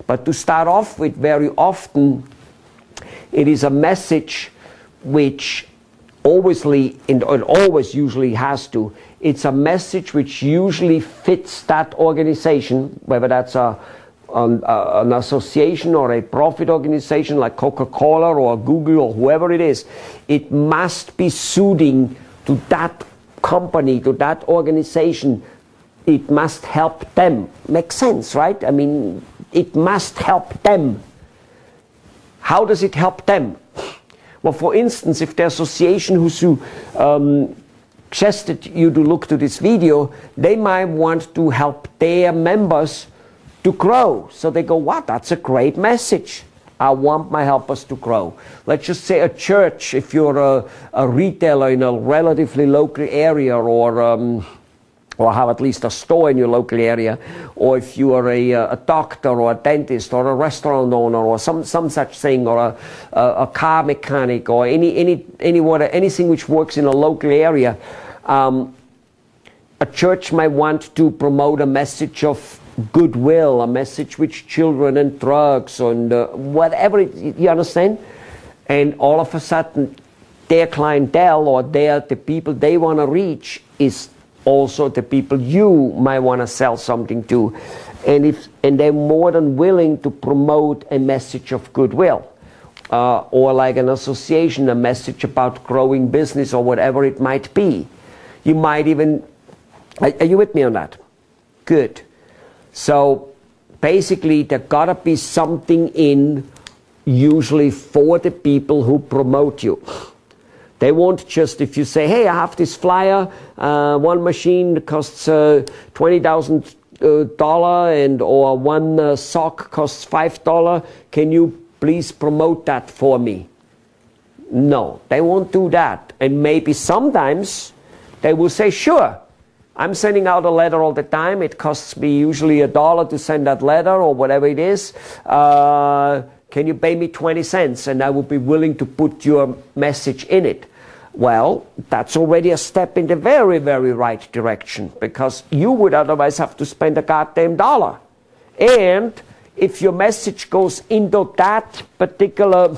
But to start off with, very often it is a message which obviously, and it always usually has to, it's a message which usually fits that organization, whether that's an association or a profit organization like Coca-Cola or Google or whoever it is. It must be suiting to that company, to that organization. It must help them. Makes sense, right? I mean, it must help them. How does it help them? Well, for instance, if the association who suggested you to look to this video, they might want to help their members to grow. So they go, wow, that's a great message. I want my helpers to grow. Let's just say a church, if you're a retailer in a relatively local area, or have at least a store in your local area, or if you are a doctor or a dentist or a restaurant owner or some such thing, or a car mechanic, or anything which works in a local area, a church might want to promote a message of goodwill, a message with children and drugs and whatever, you understand? And all of a sudden their clientele or the people they want to reach is also the people you might want to sell something to, and they're more than willing to promote a message of goodwill, or like an association, a message about growing business or whatever it might be. You might even, are you with me on that? Good. So basically there gotta be something in usually for the people who promote you. They won't just, if you say, hey, I have this flyer, one machine that costs $20,000 or one sock costs $5, can you please promote that for me? No, they won't do that. And maybe sometimes they will say, sure, I'm sending out a letter all the time. It costs me usually $1 to send that letter or whatever it is. Can you pay me 20 cents and I will be willing to put your message in it? Well, that's already a step in the very, very right direction, because you would otherwise have to spend a goddamn dollar. And if your message goes into that particular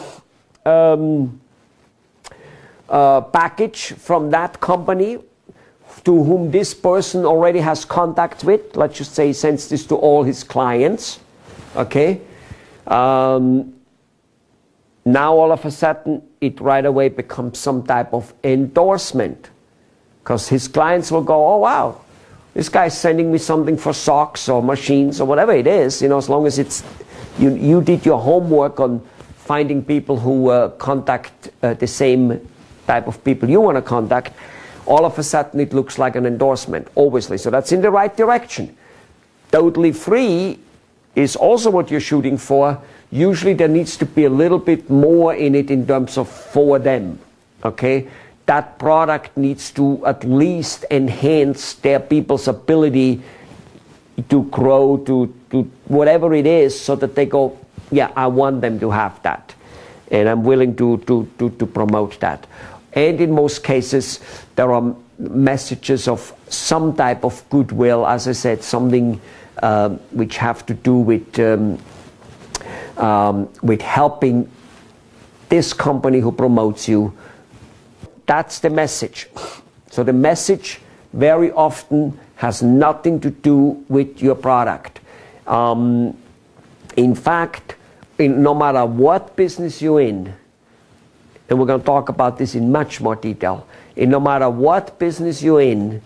package from that company to whom this person already has contact with, let's just say he sends this to all his clients, okay? Now all of a sudden it right away becomes some type of endorsement, because his clients will go, oh wow, this guy's sending me something for socks or machines or whatever it is, you know, as long as it's, you did your homework on finding people who contact the same type of people you want to contact, all of a sudden it looks like an endorsement, obviously. So that's in the right direction. Totally free is also what you're shooting for. Usually there needs to be a little bit more in it in terms of for them, okay? That product needs to at least enhance their people's ability to grow, to whatever it is, so that they go, yeah, I want them to have that. And I'm willing to promote that. And in most cases, there are messages of some type of goodwill, as I said, something which have to do with helping this company who promotes you. That's the message. So the message very often has nothing to do with your product. In fact, no matter what business you're in, and we're going to talk about this in much more detail, no matter what business you're in,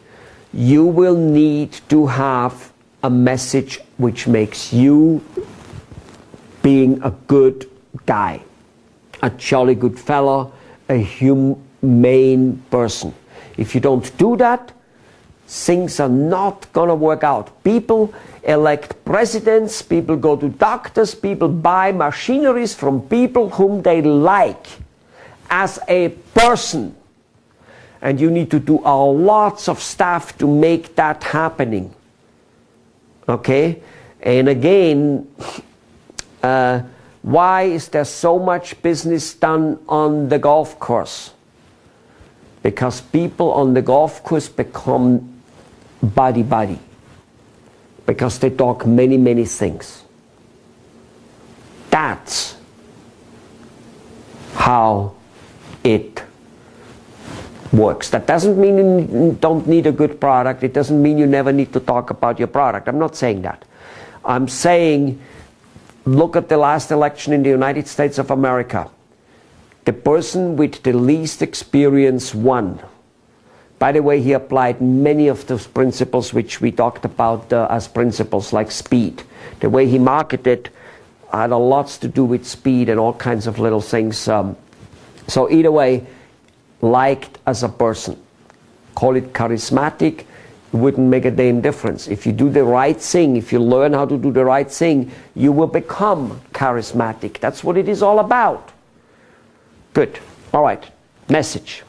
you will need to have a message which makes you being a good guy, a jolly good fellow, a humane person. If you don't do that, things are not going to work out. People elect presidents, people go to doctors, people buy machineries from people whom they like as a person. And you need to do a lots of stuff to make that happening. Okay? And again, why is there so much business done on the golf course? Because people on the golf course become buddy-buddy. Because they talk many, many things. That's how it works. That doesn't mean you don't need a good product. It doesn't mean you never need to talk about your product. I'm not saying that. I'm saying, look at the last election in the United States of America. The person with the least experience won. By the way, he applied many of those principles which we talked about as principles, like speed. The way he marketed had a lot to do with speed and all kinds of little things. So either way, liked as a person. Call it charismatic, it wouldn't make a damn difference. If you do the right thing, if you learn how to do the right thing, you will become charismatic. That's what it is all about. Good. All right. Message.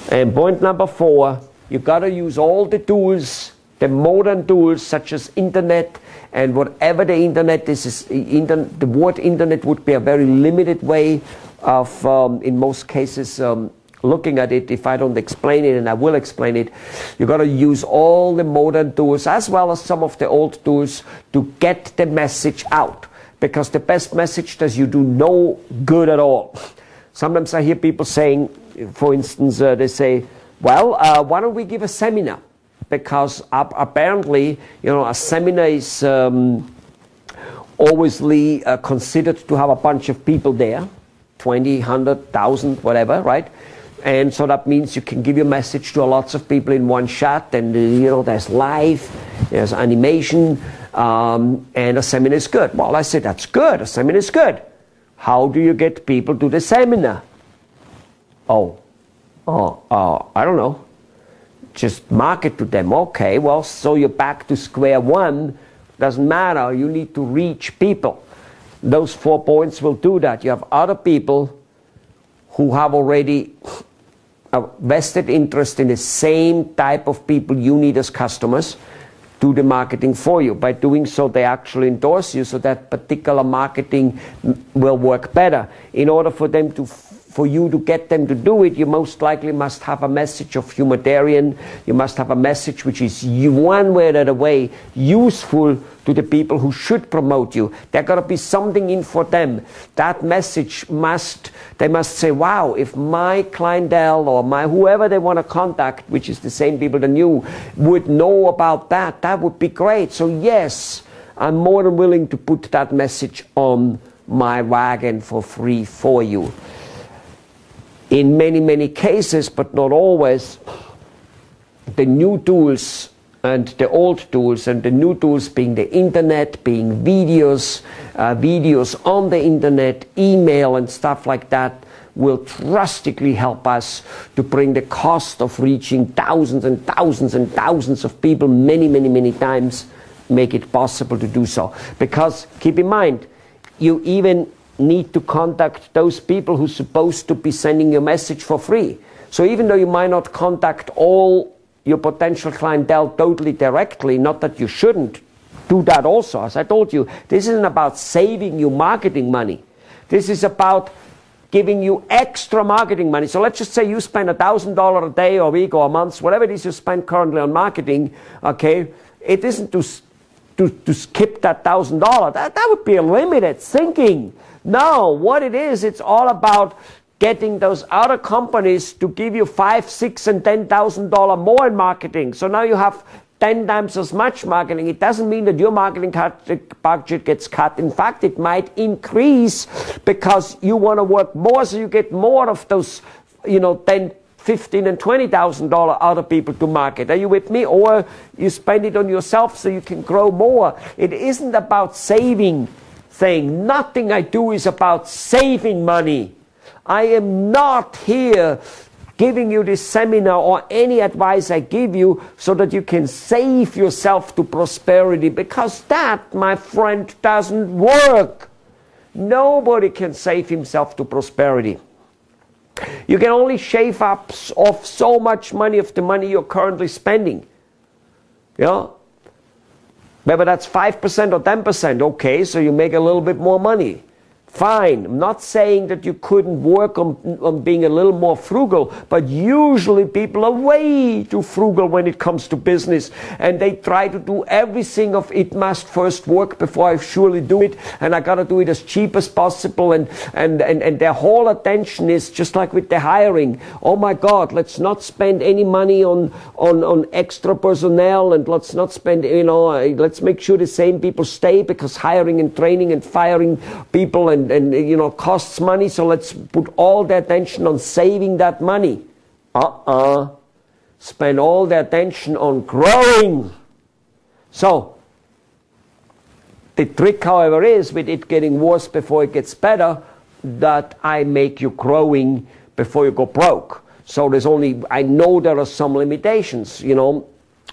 And point number 4, you got to use all the tools, the modern tools such as internet and whatever the internet is. The word internet would be a very limited way of, in most cases, looking at it. If I don't explain it, and I will explain it, you got to use all the modern tools as well as some of the old tools to get the message out. Because the best message does you do no good at all. Sometimes I hear people saying, for instance, they say, well, why don't we give a seminar? Because apparently, a seminar is obviously considered to have a bunch of people there, 20, 100, 1,000, whatever, right? And so that means you can give your message to lots of people in one shot, and there's live, there's animation, and a seminar is good. Well, I said, that's good, a seminar is good. How do you get people to the seminar? I don't know. Just market to them. Okay, well, so you're back to square one. Doesn't matter, you need to reach people. Those 4 points will do that. You have other people who have already a vested interest in the same type of people you need as customers. Do the marketing for you. By doing so, they actually endorse you, so that particular marketing will work better. In order for you to get them to do it, you most likely must have a message of humanitarian. You must have a message which is one way or the way useful to the people who should promote you. There got to be something in for them. That message they must say, wow, if my clientele or whoever they want to contact, which is the same people than you, would know about that, that would be great. So yes, I'm more than willing to put that message on my wagon for free for you. In many, many cases, but not always, the new tools and the old tools, and the new tools being the internet, being videos on the internet, email and stuff like that, will drastically help us to bring the cost of reaching thousands and thousands and thousands of people many, many, many times, make it possible to do so. Because keep in mind, you even need to contact those people who's supposed to be sending your message for free. So even though you might not contact all your potential clientele totally directly, not that you shouldn't do that also. As I told you, this isn't about saving you marketing money. This is about giving you extra marketing money. So let's just say you spend $1,000 a day or a week or a month, whatever it is you spend currently on marketing, okay? It isn't to skip that $1,000. That would be a limited thinking. No, what it is, it's all about getting those other companies to give you $5,000, $6,000, and $10,000 more in marketing. So now you have 10 times as much marketing. It doesn't mean that your marketing budget gets cut. In fact, it might increase because you want to work more, so you get more of those, $10,000, $15,000, and $20,000 other people to market. Are you with me? Or you spend it on yourself so you can grow more. It isn't about saving thing. Nothing I do is about saving money. I am not here giving you this seminar or any advice I give you so that you can save yourself to prosperity, because that, my friend, doesn't work. Nobody can save himself to prosperity. You can only shave off so much money of the money you're currently spending. Whether that's 5% or 10%, okay, so you make a little bit more money. Fine. I'm not saying that you couldn't work on being a little more frugal, but usually people are way too frugal when it comes to business, and they try to do everything of it must first work before I surely do it, and I gotta do it as cheap as possible, and their whole attention is just like with the hiring. Oh my God, let's not spend any money on extra personnel, and let's not spend, let's make sure the same people stay, because hiring and training and firing people and costs money, so let's put all the attention on saving that money. Spend all the attention on growing. So the trick, however, is with it getting worse before it gets better, that I make you growing before you go broke. So I know there are some limitations,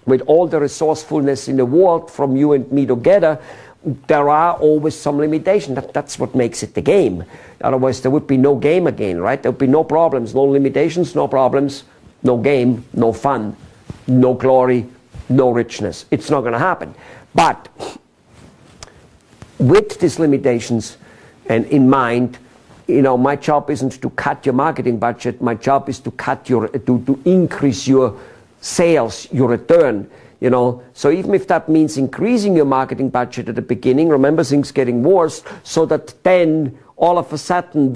with all the resourcefulness in the world from you and me together. There are always some limitations. That's what makes it the game. Otherwise, there would be no game again, right? There would be no problems, no limitations, no problems, no game, no fun, no glory, no richness. It's not going to happen. But with these limitations and in mind, my job isn't to cut your marketing budget. My job is to to increase your sales, your return. So even if that means increasing your marketing budget at the beginning, remember things getting worse, so that then all of a sudden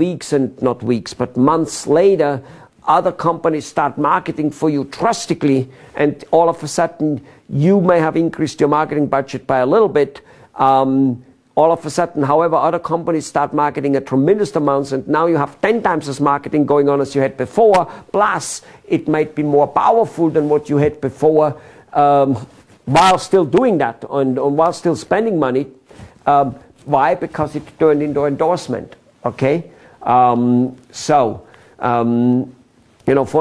not weeks, but months later, other companies start marketing for you drastically, and all of a sudden you may have increased your marketing budget by a little bit. All of a sudden, however, other companies start marketing at tremendous amounts, and now you have 10 times as marketing going on as you had before, plus it might be more powerful than what you had before. While still doing that and while still spending money. Why? Because it turned into endorsement. Okay? For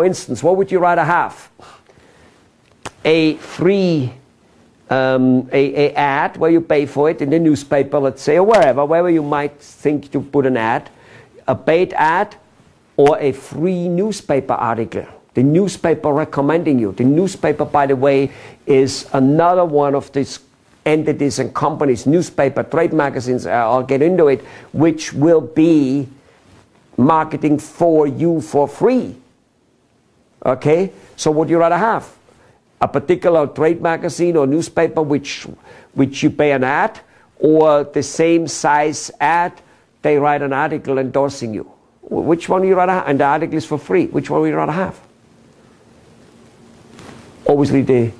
instance, what would you rather have? A free a ad where you pay for it in the newspaper, let's say, or wherever you might think to put an ad, a paid ad, or a free newspaper article. The newspaper recommending you. The newspaper, by the way, is another one of these entities and companies, newspaper, trade magazines, I'll get into it, which will be marketing for you for free. Okay? So what do you rather have? A particular trade magazine or newspaper which you pay an ad, or the same size ad, they write an article endorsing you? Which one do you rather have? And the article is for free. Which one would you rather have? Obviously the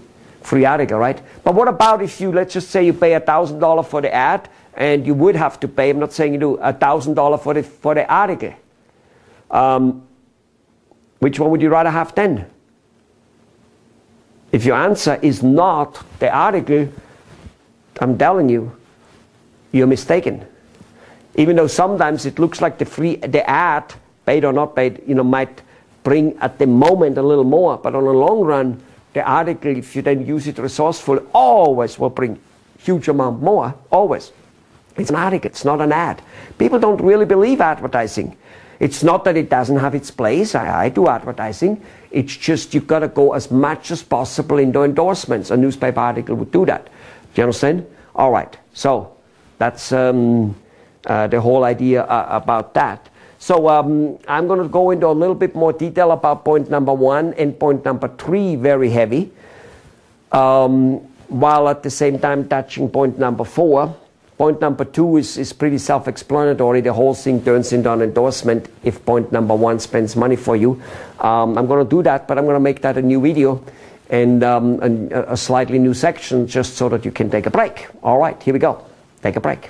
free article, right? But what about if let's just say you pay $1,000 for the ad, and you would have to pay, I'm not saying you do, $1,000 for the article. Which one would you rather have then? If your answer is not the article, I'm telling you, you're mistaken. Even though sometimes it looks like the ad, paid or not paid, might bring at the moment a little more, but on the long run, the article, if you then use it resourcefully, always will bring huge amount more, always. It's an article, it's not an ad. People don't really believe advertising. It's not that it doesn't have its place. I do advertising. It's just you've got to go as much as possible into endorsements. A newspaper article would do that. Do you understand? All right. So that's the whole idea about that. So I'm going to go into a little bit more detail about point number 1 and point number 3, very heavy, while at the same time touching point number 4. Point number 2 is pretty self-explanatory. The whole thing turns into an endorsement if point number 1 spends money for you. I'm going to do that, but I'm going to make that a new video and a slightly new section just so that you can take a break. All right, here we go. Take a break.